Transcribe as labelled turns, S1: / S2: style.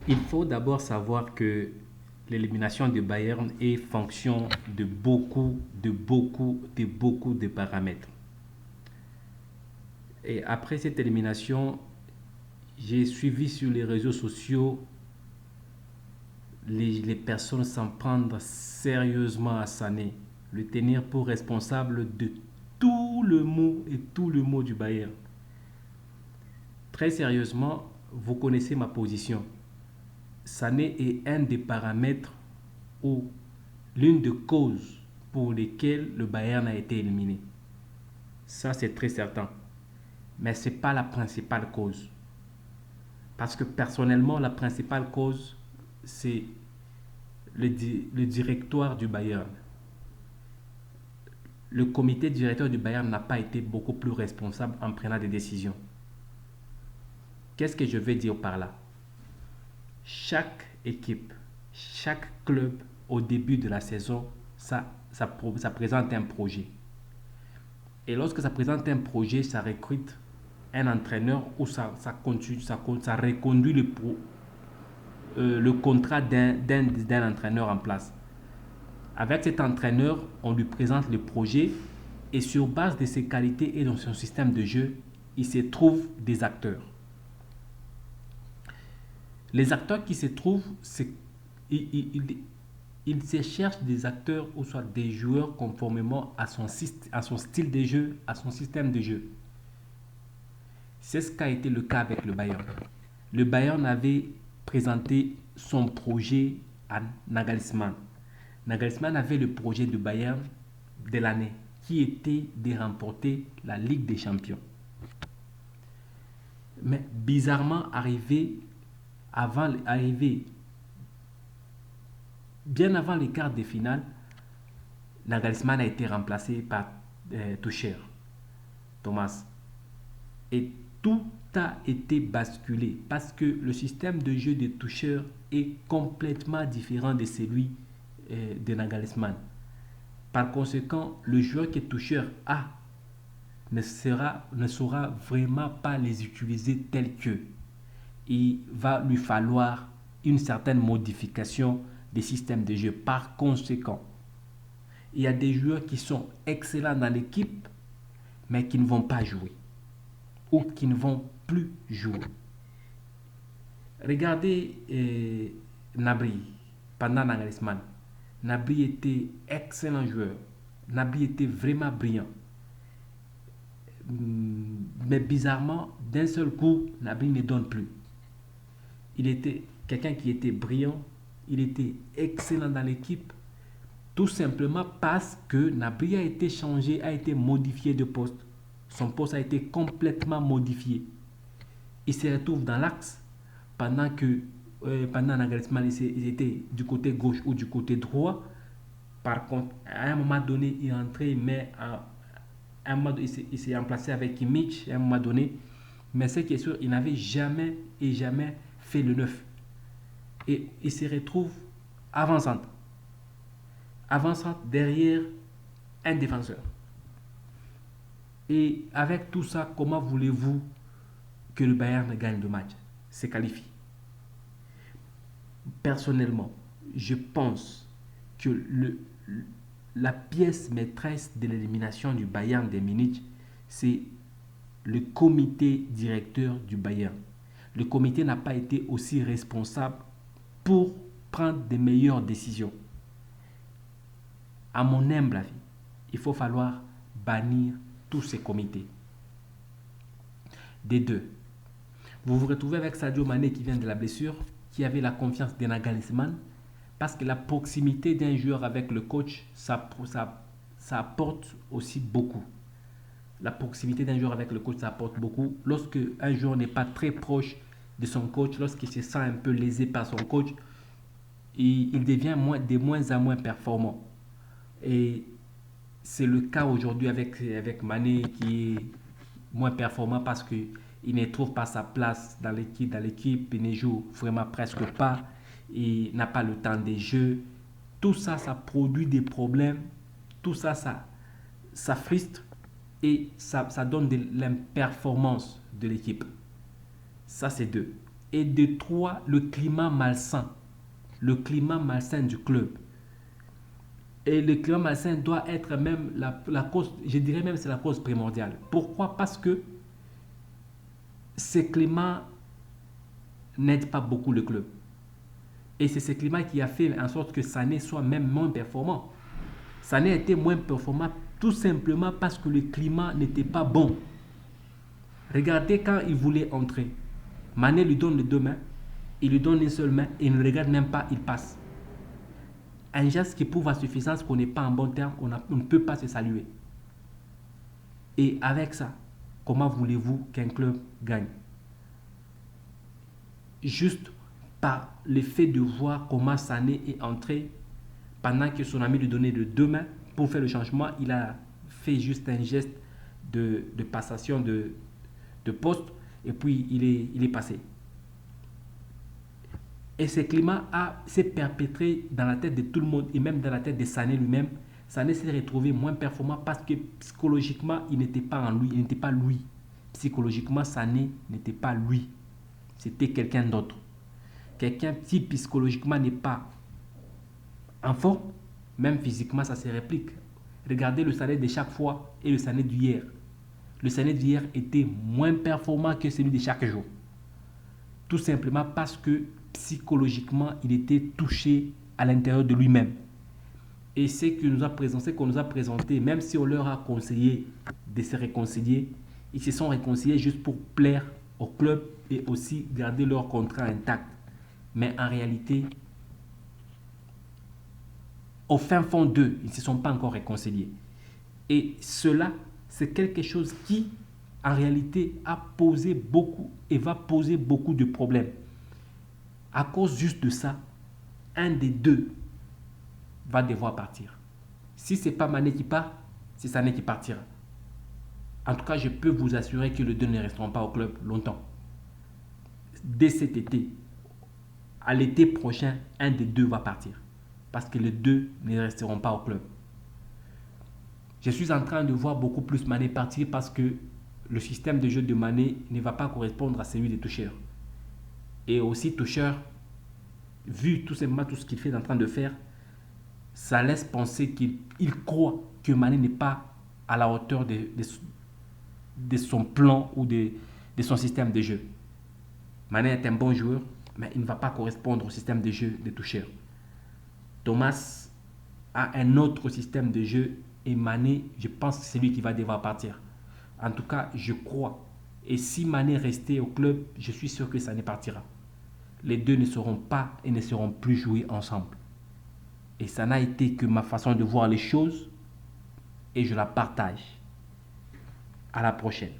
S1: Il faut d'abord savoir que l'élimination de Bayern est fonction de beaucoup de paramètres. Et après cette élimination, j'ai suivi sur les réseaux sociaux les personnes s'en prendre sérieusement à Sané, le tenir pour responsable de tout le mot et tout le mot du Bayern. Très sérieusement, vous connaissez ma position. Sané est un des paramètres ou l'une des causes pour lesquelles le Bayern a été éliminé. Ça, c'est très certain. Mais ce n'est pas la principale cause. Parce que personnellement, la principale cause, c'est le directoire du Bayern. Le comité directeur du Bayern n'a pas été beaucoup plus responsable en prenant des décisions. Qu'est-ce que je veux dire par là? Chaque équipe, chaque club, au début de la saison, ça présente un projet. Et lorsque ça présente un projet, ça recrute un entraîneur ou ça reconduit le contrat d'un entraîneur en place. Avec cet entraîneur, on lui présente le projet et sur base de ses qualités et de son système de jeu, il se trouve des acteurs. Les acteurs qui se trouvent, il se cherche des acteurs ou soit des joueurs conformément à son style de jeu, à son système de jeu. C'est ce qu'a été le cas avec le Bayern. Le Bayern avait présenté son projet à Nagelsmann. Nagelsmann avait le projet du Bayern de l'année qui était de remporter la Ligue des Champions. Mais bizarrement, arrivé bien avant les quarts de finale, Nagelsmann a été remplacé par Tuchel, Thomas. Et tout a été basculé parce que le système de jeu de Tuchel est complètement différent de celui de Nagelsmann. Par conséquent, le joueur que Tuchel a ne saura vraiment pas les utiliser tels que. Il va lui falloir une certaine modification des systèmes de jeu. Par conséquent, il y a des joueurs qui sont excellents dans l'équipe, mais qui ne vont pas jouer ou qui ne vont plus jouer. Regardez Nabri pendant Nagelsmann. Nabri était excellent joueur. Nabri était vraiment brillant. Mais bizarrement, d'un seul coup, Nabri ne donne plus. Il était quelqu'un qui était brillant, il était excellent dans l'équipe, tout simplement parce que Nabri a été changé, a été modifié de poste. Son poste a été complètement modifié. Il se retrouve dans l'axe pendant que pendant Nagelsmann, il était du côté gauche ou du côté droit. Par contre, à un moment donné, il est entré, mais il s'est remplacé avec Kimmich à un moment donné. Mais ce qui est sûr, il n'avait jamais et jamais fait le neuf. Et il se retrouve avant-centre. Avant-centre derrière un défenseur. Et avec tout ça, comment voulez-vous que le Bayern gagne le match, se qualifie? Personnellement, je pense que la pièce maîtresse de l'élimination du Bayern de Munich, c'est le comité directeur du Bayern. Le comité n'a pas été aussi responsable pour prendre des meilleures décisions. À mon humble avis, il faut falloir bannir tous ces comités. Des deux, vous vous retrouvez avec Sadio Mané qui vient de la blessure, qui avait la confiance de Nagelsmann, parce que la proximité d'un joueur avec le coach, ça apporte aussi beaucoup. La proximité d'un joueur avec le coach, ça apporte beaucoup. Lorsque un joueur n'est pas très proche de son coach, lorsqu'il se sent un peu lésé par son coach, il devient de moins en moins performant. Et c'est le cas aujourd'hui avec Mané qui est moins performant parce qu'il ne trouve pas sa place dans l'équipe, il ne joue vraiment presque pas, il n'a pas le temps des jeux. Tout ça, ça produit des problèmes, tout ça, ça frustre et ça donne de l'imperformance de l'équipe. Ça, c'est deux. Et de 3, le climat malsain. Le climat malsain du club. Et le climat malsain doit être même la cause, je dirais même c'est la cause primordiale. Pourquoi? Parce que ce climat n'aide pas beaucoup le club. Et c'est ce climat qui a fait en sorte que Sané soit même moins performant. Sané a été moins performant tout simplement parce que le climat n'était pas bon. Regardez quand il voulait entrer. Mané lui donne les deux mains, il lui donne une seule main et il ne regarde même pas, il passe. Un geste qui prouve à suffisance qu'on n'est pas en bon terme, on ne peut pas se saluer. Et avec ça, comment voulez-vous qu'un club gagne? Juste par le fait de voir comment Sané est entré, pendant que son ami lui donnait de deux mains pour faire le changement, il a fait juste un geste de passation de poste et puis il est passé. Et ce climat s'est perpétré dans la tête de tout le monde et même dans la tête de Sané lui-même. Sané s'est retrouvé moins performant parce que psychologiquement, il n'était pas en lui, il n'était pas lui. Psychologiquement, Sané n'était pas lui. C'était quelqu'un d'autre. Quelqu'un qui psychologiquement n'est pas en forme, même physiquement, ça se réplique. Regardez le Sané de chaque fois et le Sané d'hier. Le Sané d'hier était moins performant que celui de chaque jour. Tout simplement parce que psychologiquement, il était touché à l'intérieur de lui-même. Et ce qu'on nous a présenté, même si on leur a conseillé de se réconcilier, ils se sont réconciliés juste pour plaire au club et aussi garder leur contrat intact. Mais en réalité, au fin fond d'eux, ils ne se sont pas encore réconciliés. Et cela, c'est quelque chose qui, en réalité, a posé beaucoup et va poser beaucoup de problèmes. À cause juste de ça, un des deux va devoir partir. Si ce n'est pas Mané qui part, c'est Sané qui partira. En tout cas, je peux vous assurer que les deux ne resteront pas au club longtemps. Dès cet été, à l'été prochain, un des deux va partir. Parce que les deux ne resteront pas au club. Je suis en train de voir beaucoup plus Mané partir parce que le système de jeu de Mané ne va pas correspondre à celui des toucheurs. Et aussi toucheur, vu tout simplement tout ce qu'il est en train de faire, ça laisse penser qu'il croit que Mané n'est pas à la hauteur de son plan ou de son système de jeu. Mané est un bon joueur, mais il ne va pas correspondre au système de jeu des toucheurs. Thomas a un autre système de jeu et Mané, je pense que c'est lui qui va devoir partir. En tout cas, je crois. Et si Mané restait au club, je suis sûr que Sané partira. Les deux ne seront pas et ne seront plus joués ensemble. Et ça n'a été que ma façon de voir les choses et je la partage. À la prochaine.